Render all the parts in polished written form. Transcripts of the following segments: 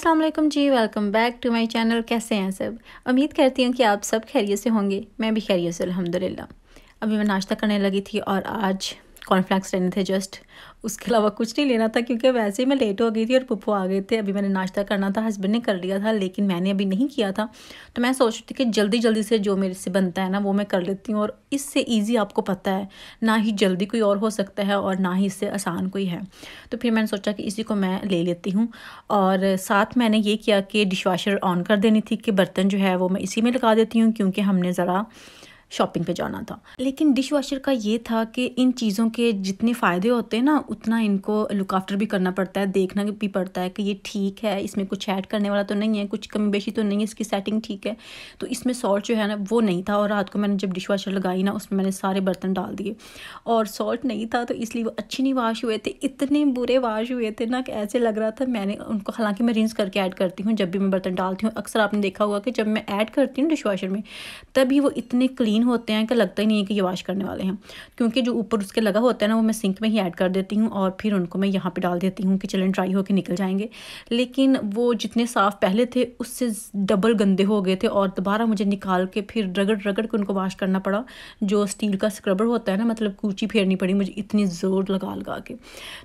अस्सलाम वालेकुम जी, welcome back to my channel. कैसे हैं सब? उम्मीद करती हूँ कि आप सब खैरियत से होंगे। मैं भी खैरियत से अल्हम्दुलिल्लाह। अभी मैं नाश्ता करने लगी थी और आज कॉर्नफ्लेक्स लेने थे जस्ट, उसके अलावा कुछ नहीं लेना था क्योंकि वैसे ही मैं लेट हो गई थी और पुप्पो आ गए थे। अभी मैंने नाश्ता करना था, हस्बैंड ने कर लिया था लेकिन मैंने अभी नहीं किया था। तो मैं सोच रही थी कि जल्दी जल्दी से जो मेरे से बनता है ना वो मैं कर लेती हूँ, और इससे ईजी आपको पता है ना ही जल्दी कोई और हो सकता है और ना ही इससे आसान कोई है। तो फिर मैंने सोचा कि इसी को मैं ले लेती हूँ। और साथ मैंने ये किया कि डिश वाशर ऑन कर देनी थी कि बर्तन जो है वो मैं इसी में लगा देती हूँ क्योंकि हमने ज़रा शॉपिंग पे जाना था। लेकिन डिश वॉशर का ये था कि इन चीज़ों के जितने फ़ायदे होते हैं ना उतना इनको लुक आफ्टर भी करना पड़ता है, देखना भी पड़ता है कि ये ठीक है, इसमें कुछ ऐड करने वाला तो नहीं है, कुछ कमी बेशी तो नहीं है, इसकी सेटिंग ठीक है। तो इसमें सॉल्ट जो है ना वो नहीं था, और रात को मैंने जब डिश वॉशर लगाई ना उसमें मैंने सारे बर्तन डाल दिए और सॉल्ट नहीं था, तो इसलिए वो अच्छे नहीं वाश हुए थे। इतने बुरे वाश हुए थे ना कि ऐसे लग रहा था मैंने उनको, हालांकि मैं रिंस करके ऐड करती हूँ जब भी मैं बर्तन डालती हूँ। अक्सर आपने देखा होगा कि जब मैं ऐड करती हूँ डिश वॉशर में तभी वो इतने क्लीन होते हैं कि लगता ही नहीं है कि ये वॉश करने वाले हैं, क्योंकि जो ऊपर उसके लगा होता है ना वो मैं सिंक में ही ऐड कर देती हूँ और फिर उनको मैं यहाँ पे डाल देती हूँ कि चलें ड्राई होकर निकल जाएंगे। लेकिन वो जितने साफ़ पहले थे उससे डबल गंदे हो गए थे और दोबारा मुझे निकाल के फिर रगड़ रगड़ के उनको वॉश करना पड़ा। जो स्टील का स्क्रबर होता है ना, मतलब कूची फेरनी पड़ी मुझे इतनी ज़ोर लगा लगा के।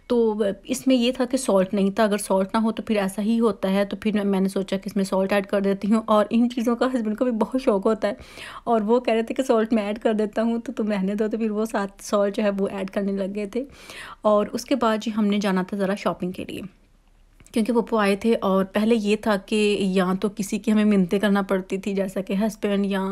तो इसमें ये था कि सॉल्ट नहीं था, अगर सॉल्ट ना हो तो फिर ऐसा ही होता है। तो फिर मैंने सोचा कि इसमें सॉल्ट ऐड कर देती हूँ, और इन चीज़ों का हस्बैंड को भी बहुत शौक होता है और वो कह रहे थे कि सॉल्ट मैं ऐड कर देता हूँ तो तुम रहने दो। तो फिर वो साथ सॉल्ट जो है वो ऐड करने लग गए थे। और उसके बाद जी हमने जाना था ज़रा शॉपिंग के लिए, क्योंकि पप्पू आए थे। और पहले ये था कि या तो किसी की हमें मिन्नतें करना पड़ती थी, जैसा कि हस्बैंड या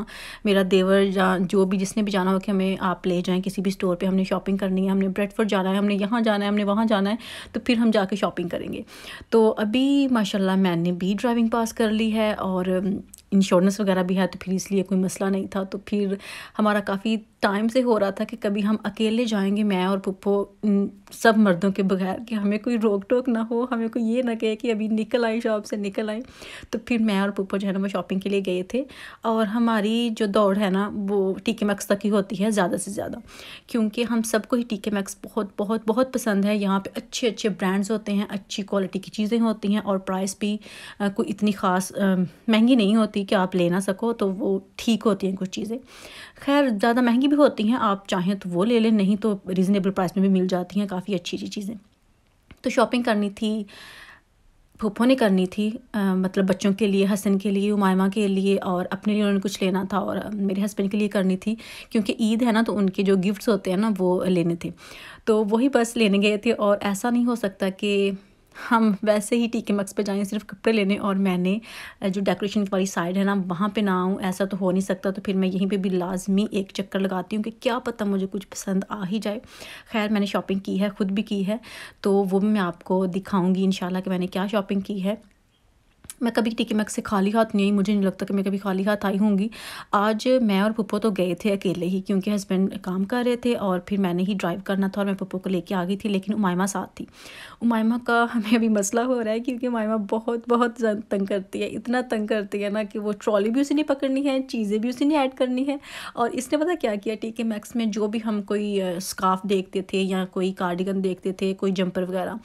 मेरा देवर या जो भी जिसने भी जाना हो कि हमें आप ले जाएं किसी भी स्टोर पे, हमने शॉपिंग करनी है, हमने ब्रेडफोर्ड जाना है, हमने यहाँ जाना है, हमने वहाँ जाना है, तो फिर हम जाके शॉपिंग करेंगे। तो अभी माशाल्लाह मैंने भी ड्राइविंग पास कर ली है और इंश्योरेंस वगैरह भी है, तो फिर इसलिए कोई मसला नहीं था। तो फिर हमारा काफ़ी टाइम से हो रहा था कि कभी हम अकेले जाएंगे, मैं और पुप्पो, सब मर्दों के बगैर, कि हमें कोई रोक टोक ना हो, हमें कोई ये ना कहे कि अभी निकल आए शॉप से निकल आए। तो फिर मैं और पुप्पो जो है ना वो शॉपिंग के लिए गए थे। और हमारी जो दौड़ है ना वो टीके मैक्स तक ही होती है ज़्यादा से ज़्यादा, क्योंकि हम सबको ही टीके मैक्स बहुत बहुत बहुत पसंद है। यहाँ पे अच्छे अच्छे ब्रांड्स होते हैं, अच्छी क्वालिटी की चीज़ें होती हैं और प्राइस भी कोई इतनी ख़ास महंगी नहीं होती कि आप ले ना सको, तो वो ठीक होती हैं कुछ चीज़ें। खैर ज़्यादा महंगी भी होती हैं, आप चाहें तो वो ले लें, नहीं तो रीज़नेबल प्राइस में भी मिल जाती हैं काफ़ी अच्छी अच्छी चीज़ें। तो शॉपिंग करनी थी, फूफो ने करनी थी, मतलब बच्चों के लिए, हसन के लिए, उमायमा के लिए, और अपने लिए उन्होंने कुछ लेना था, और मेरे हस्बैंड के लिए करनी थी क्योंकि ईद है ना, तो उनके जो गिफ्ट्स होते हैं ना वो लेने थे। तो वही बस लेने गए थे। और ऐसा नहीं हो सकता कि हम वैसे ही टीके मैक्स पे जाएं सिर्फ कपड़े लेने और मैंने जो डेकोरेशन वाली साइड है ना वहाँ पे ना आऊँ, ऐसा तो हो नहीं सकता। तो फिर मैं यहीं पे भी लाजमी एक चक्कर लगाती हूँ कि क्या पता मुझे कुछ पसंद आ ही जाए। खैर मैंने शॉपिंग की है, ख़ुद भी की है, तो वो भी मैं आपको दिखाऊंगी इंशाल्लाह कि मैंने क्या शॉपिंग की है। मैं कभी टीके मैक्स से खाली हाथ नहीं आई, मुझे नहीं लगता कि मैं कभी खाली हाथ आई होंगी। आज मैं और पुप्पो तो गए थे अकेले ही, क्योंकि हस्बैंड काम कर रहे थे और फिर मैंने ही ड्राइव करना था और मैं पुप्पो को लेके आ गई थी, लेकिन उमायमा साथ थी। उमायमा का हमें अभी मसला हो रहा है क्योंकि उमायमा बहुत बहुत तंग करती है, इतना तंग करती है ना कि वो ट्रॉली भी उसी ने पकड़नी है, चीज़ें भी उसी ने ऐड करनी है। और इसने पता क्या किया, टीके मैक्स में जो भी हम कोई स्कार्फ देखते थे या कोई कार्डिगन देखते थे, कोई जंपर वगैरह,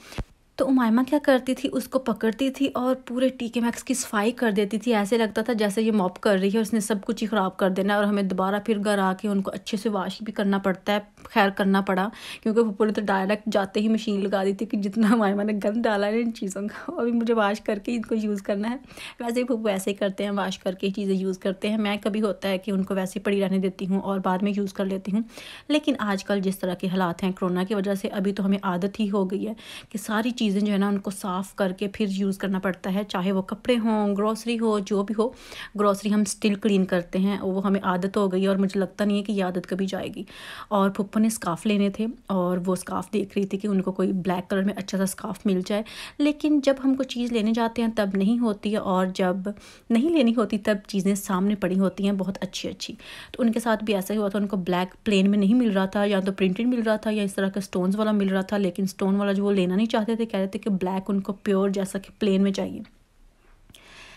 तो उमायमा क्या करती थी, उसको पकड़ती थी और पूरे टीके मैक्स की सफाई कर देती थी। ऐसे लगता था जैसे ये मॉप कर रही है, उसने सब कुछ ही ख़राब कर देना है और हमें दोबारा फिर घर आके उनको अच्छे से वॉश भी करना पड़ता है। खैर करना पड़ा क्योंकि पप्पू ने तो डायरेक्ट जाते ही मशीन लगा दी थी कि जितना उमायमा ने गंद डाला है इन चीज़ों का अभी मुझे वॉश करके इनको यूज़ करना है। वैसे ही पप्पू ऐसे ही करते हैं, वॉश करके चीज़ें यूज़ करते हैं। मैं कभी होता है कि उनको वैसे पड़ी रहने देती हूँ और बाद में यूज़ कर लेती हूँ। लेकिन आजकल जिस तरह के हालात हैं कोरोना की वजह से, अभी तो हमें आदत ही हो गई है कि सारी चीज़ें जो है ना उनको साफ़ करके फिर यूज़ करना पड़ता है, चाहे वो कपड़े हों, ग्रॉसरी हो, जो भी हो। ग्रॉसरी हम स्टिल क्लीन करते हैं, वो हमें आदत हो गई है और मुझे लगता नहीं है कि ये आदत कभी जाएगी। और पप्पू ने स्कार्फ़ लेने थे और वो स्कार्फ़ देख रही थी कि उनको कोई ब्लैक कलर में अच्छा सा स्कार्फ़ मिल जाए, लेकिन जब हम कोई चीज़ लेने जाते हैं तब नहीं होती है, और जब नहीं लेनी होती तब चीज़ें सामने पड़ी होती हैं बहुत अच्छी अच्छी। तो उनके साथ भी ऐसा ही हुआ था, उनको ब्लैक प्लेन में नहीं मिल रहा था, या तो प्रिंटेड मिल रहा था या इस तरह का स्टोन्स वाला मिल रहा था, लेकिन स्टोन वाला जो वो लेना नहीं चाहते थे, कह रहे थे कि ब्लैक उनको प्योर जैसा कि प्लेन में चाहिए।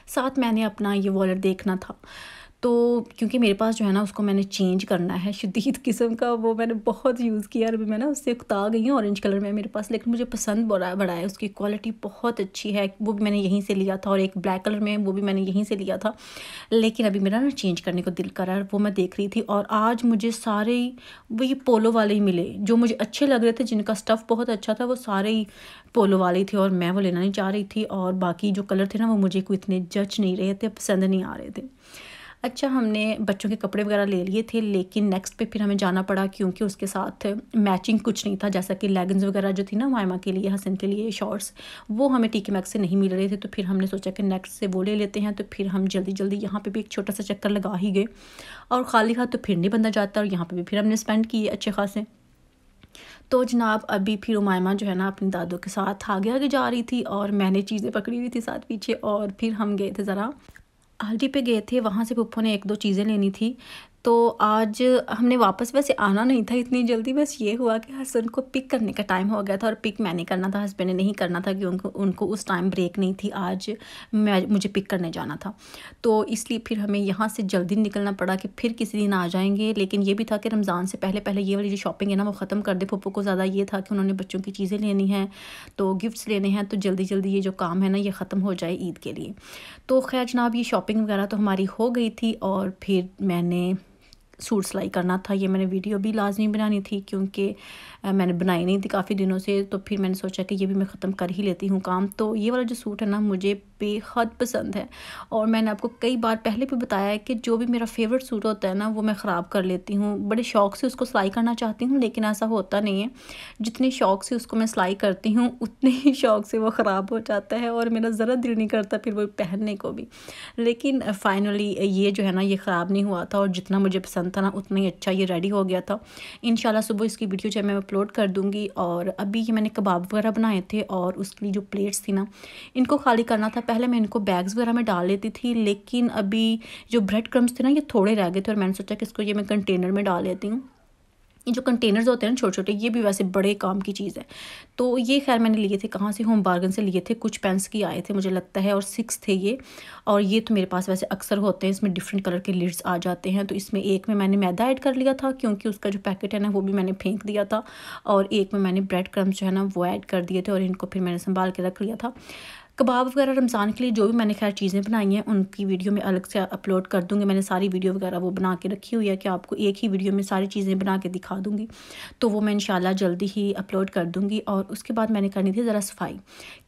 साथ मैंने अपना ये वॉलेट देखना था, तो क्योंकि मेरे पास जो है ना उसको मैंने चेंज करना है, शदीद किस्म का वो मैंने बहुत यूज़ किया और अभी मैं ना उससे उकता गई हूँ। ऑरेंज कलर में मेरे पास, लेकिन मुझे पसंद बड़ा है, उसकी क्वालिटी बहुत अच्छी है। वो भी मैंने यहीं से लिया था, और एक ब्लैक कलर में वो भी मैंने यहीं से लिया था। लेकिन अभी मेरा ना चेंज करने को दिल कर रहा है, वो मैं देख रही थी। और आज मुझे सारे ही वही पोलो वाले ही मिले जो मुझे अच्छे लग रहे थे, जिनका स्टफ़ बहुत अच्छा था, वो सारे ही पोलो वाले थे और मैं वो लेना नहीं चाह रही थी। और बाकी जो कलर थे ना वो मुझे कोई इतने जच नहीं रहे थे, पसंद नहीं आ रहे थे। अच्छा, हमने बच्चों के कपड़े वगैरह ले लिए थे, लेकिन नेक्स्ट पे फिर हमें जाना पड़ा क्योंकि उसके साथ मैचिंग कुछ नहीं था। जैसा कि लेगिंग्स वगैरह जो थी ना मायमा के लिए, हसन के लिए शॉर्ट्स, वो हमें टीके मैक्स से नहीं मिल रहे थे। तो फिर हमने सोचा कि नेक्स्ट से वो ले लेते हैं। तो फिर हम जल्दी जल्दी यहाँ पे भी एक छोटा सा चक्कर लगा ही गए, और खाली हाथ तो फिर नहीं बंदा जाता, और यहाँ पर भी फिर हमने स्पेंड किए अच्छे खासे। तो जनाब अभी फिर उमायमा जो है ना अपनी दादों के साथ आगे आगे जा रही थी, और मैंने चीज़ें पकड़ी हुई थी साथ पीछे। और फिर हम गए थे ज़रा आल्टी पे गए थे, वहाँ से पुप्पो ने 1-2 चीज़ें लेनी थी। तो आज हमने वापस वैसे आना नहीं था इतनी जल्दी, बस ये हुआ कि हसन को पिक करने का टाइम हो गया था, और पिक मैंने करना था, हस्बैंड ने नहीं करना था क्योंकि उनको उस टाइम ब्रेक नहीं थी। आज मुझे पिक करने जाना था, तो इसलिए फिर हमें यहाँ से जल्दी निकलना पड़ा कि फिर किसी दिन आ जाएंगे। लेकिन ये भी था कि रमज़ान से पहले पहले ये वाली जो शॉपिंग है ना वो ख़त्म कर दे। पुप्पो को ज़्यादा ये था कि उन्होंने बच्चों की चीज़ें लेनी हैं, तो गिफ्ट्स लेने हैं, तो जल्दी जल्दी ये जो काम है ना ये ख़त्म हो जाए ईद के लिए। तो खैर जनाब ये शॉपिंग वगैरह तो हमारी हो गई थी, और फिर मैंने सूट सिलाई करना था। ये मैंने वीडियो भी लाजमी बनानी थी क्योंकि मैंने बनाई नहीं थी काफ़ी दिनों से। तो फिर मैंने सोचा कि ये भी मैं ख़त्म कर ही लेती हूँ काम। तो ये वाला जो सूट है ना मुझे बेहद पसंद है, और मैंने आपको कई बार पहले भी बताया है कि जो भी मेरा फेवरेट सूट होता है ना वो मैं ख़राब कर लेती हूँ। बड़े शौक़ से उसको सिलाई करना चाहती हूँ, लेकिन ऐसा होता नहीं है। जितने शौक़ से उसको मैं सिलाई करती हूँ उतने ही शौक़ से वो ख़राब हो जाता है, और मेरा ज़रा दिल नहीं करता फिर वो पहनने को भी। लेकिन फाइनली ये जो है ना ये ख़राब नहीं हुआ था, और जितना मुझे पसंद था ना उतना ही अच्छा ये रेडी हो गया था। इंशाल्लाह सुबह इसकी वीडियो जो है मैं अपलोड कर दूँगी। और अभी ये मैंने कबाब वगैरह बनाए थे, और उसके लिए जो प्लेट्स थी ना इनको खाली करना था। पहले मैं इनको बैग्स वगैरह में डाल लेती थी, लेकिन अभी जो ब्रेड क्रम्स थे ना ये थोड़े रह गए थे, और मैंने सोचा कि इसको ये मैं कंटेनर में डाल लेती हूँ। ये जो कंटेनर्स होते हैं ना छोटे छोटे, ये भी वैसे बड़े काम की चीज़ है। तो ये खैर मैंने लिए थे कहाँ से, होम बार्गन से लिए थे, कुछ पेंस की आए थे मुझे लगता है, और 6 थे ये। और ये तो मेरे पास वैसे अक्सर होते हैं, इसमें डिफरेंट कलर के लिड्स आ जाते हैं। तो इसमें एक में मैंने मैदा ऐड कर लिया था क्योंकि उसका जो पैकेट है ना वो भी मैंने फेंक दिया था, और एक में मैंने ब्रेड क्रम्स जो है ना वो ऐड कर दिए थे, और इनको फिर मैंने संभाल के रख लिया था। कबाब वगैरह रमज़ान के लिए जो भी मैंने खैर चीज़ें बनाई हैं उनकी वीडियो में अलग से अपलोड कर दूँगी। मैंने सारी वीडियो वगैरह वो बना के रखी हुई है कि आपको एक ही वीडियो में सारी चीज़ें बना के दिखा दूँगी, तो वो मैं इंशाल्लाह जल्दी ही अपलोड कर दूँगी। और उसके बाद मैंने करनी थी ज़रा सफाई।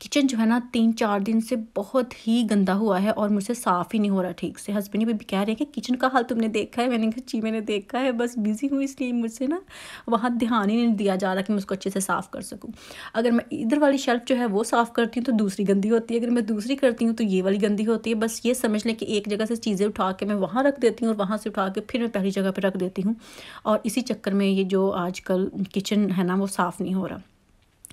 किचन जो है ना 3-4 दिन से बहुत ही गंदा हुआ है, और मुझसे साफ़ ही नहीं हो रहा ठीक से। हस्बैंड भी कह रहे हैं कि किचन का हाल तुमने देखा है? मैंने कहा जी मैंने देखा है, बस बिज़ी हूँ इसलिए मुझसे ना वहाँ ध्यान ही नहीं दिया जा रहा कि मैं उसको अच्छे से साफ़ कर सकूँ। अगर मैं इधर वाली शेल्फ़ जो है वो साफ़ करती हूँ तो दूसरी गंदी होती है, अगर मैं दूसरी करती हूँ तो ये वाली गंदी होती है। बस ये समझ लें कि एक जगह से चीज़ें उठा के मैं वहाँ रख देती हूँ, और वहाँ से उठा के फिर मैं पहली जगह पे रख देती हूँ, और इसी चक्कर में ये जो आजकल किचन है ना वो साफ़ नहीं हो रहा।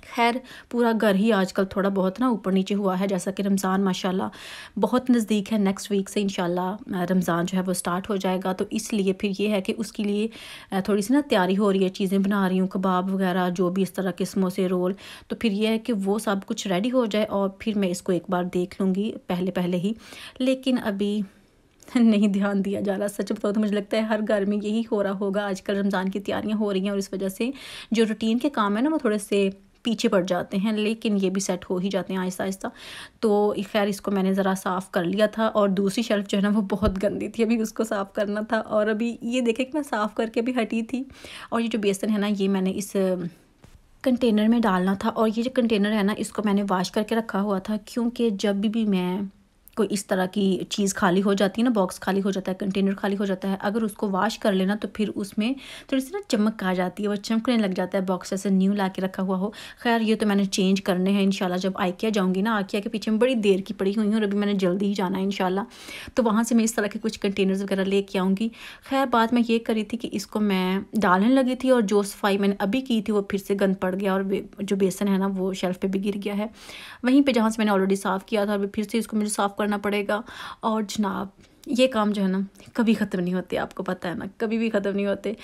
खैर पूरा घर ही आजकल थोड़ा बहुत ना ऊपर नीचे हुआ है, जैसा कि रमज़ान माशाल्लाह बहुत नज़दीक है। नेक्स्ट वीक से इंशाल्लाह रमज़ान जो है वो स्टार्ट हो जाएगा, तो इसलिए फिर ये है कि उसके लिए थोड़ी सी ना तैयारी हो रही है, चीज़ें बना रही हूँ, कबाब वगैरह जो भी इस तरह के समोसे रोल। तो फिर ये है कि वो सब कुछ रेडी हो जाए, और फिर मैं इसको एक बार देख लूँगी पहले पहले ही। लेकिन अभी नहीं ध्यान दिया जा रहा। सच बताओ तो मुझे लगता है हर घर में यही हो रहा होगा, आजकल रमज़ान की तैयारियां हो रही हैं, और इस वजह से जो रूटीन के काम है ना वो थोड़े से पीछे पड़ जाते हैं, लेकिन ये भी सेट हो ही जाते हैं आहिस्ता आहिस्ता। तो खैर इसको मैंने ज़रा साफ़ कर लिया था, और दूसरी शेल्फ़ जो है ना वो बहुत गंदी थी, अभी उसको साफ़ करना था। और अभी ये देखें कि मैं साफ़ करके अभी हटी थी, और ये जो बेसन है ना ये मैंने इस कंटेनर में डालना था। और ये जो कंटेनर है ना इसको मैंने वॉश करके रखा हुआ था, क्योंकि जब भी मैं कोई इस तरह की चीज़ खाली हो जाती है ना, बॉक्स खाली हो जाता है, कंटेनर खाली हो जाता है, अगर उसको वॉश कर लेना तो फिर उसमें थोड़ी सी ना चमक आ जाती है, वो चमकने लग जाता है, बॉक्स जैसे न्यू ला के रखा हुआ हो। खैर ये तो मैंने चेंज करने हैं इंशाल्लाह, जब आइकिया जाऊँगी ना, आइकिया के पीछे में बड़ी देर की पड़ी हुई हूँ, और अभी मैंने जल्दी ही जाना है इंशाल्लाह, तो वहाँ से मैं इस तरह के कुछ कंटेनर्स वगैरह लेके आऊँगी। खैर बात मैं ये करी थी कि इसको मैं डालने लगी थी, और जो सफाई मैंने अभी की थी वो फिर से गंद पड़ गया, और जो बेसन है ना वो शेल्फ़ पे भी गिर गया है, वहीं पे जहाँ से मैंने ऑलरेडी साफ़ किया था, और फिर से इसको मुझे साफ़ करना पड़ेगा। और जनाब ये काम जो है ना कभी ख़त्म नहीं होते, आपको पता है ना, कभी भी ख़त्म नहीं होते।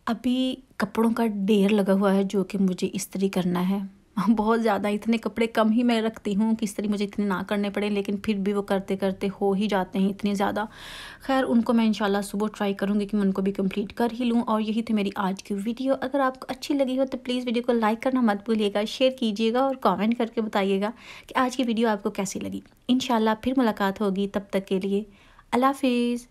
अभी कपड़ों का ढेर लगा हुआ है जो कि मुझे इस्त्री करना है। बहुत ज़्यादा, इतने कपड़े कम ही मैं रखती हूँ कि इस तरह मुझे इतने ना करने पड़े, लेकिन फिर भी वो करते करते हो ही जाते हैं इतने ज़्यादा। खैर उनको मैं इंशाल्लाह सुबह ट्राई करूँगी कि मैं उनको भी कंप्लीट कर ही लूँ। और यही थी मेरी आज की वीडियो। अगर आपको अच्छी लगी हो तो प्लीज़ वीडियो को लाइक करना मत भूलिएगा, शेयर कीजिएगा और कमेंट करके बताइएगा कि आज की वीडियो आपको कैसी लगी। इंशाल्लाह फिर मुलाकात होगी, तब तक के लिए अल्लाह हाफिज़।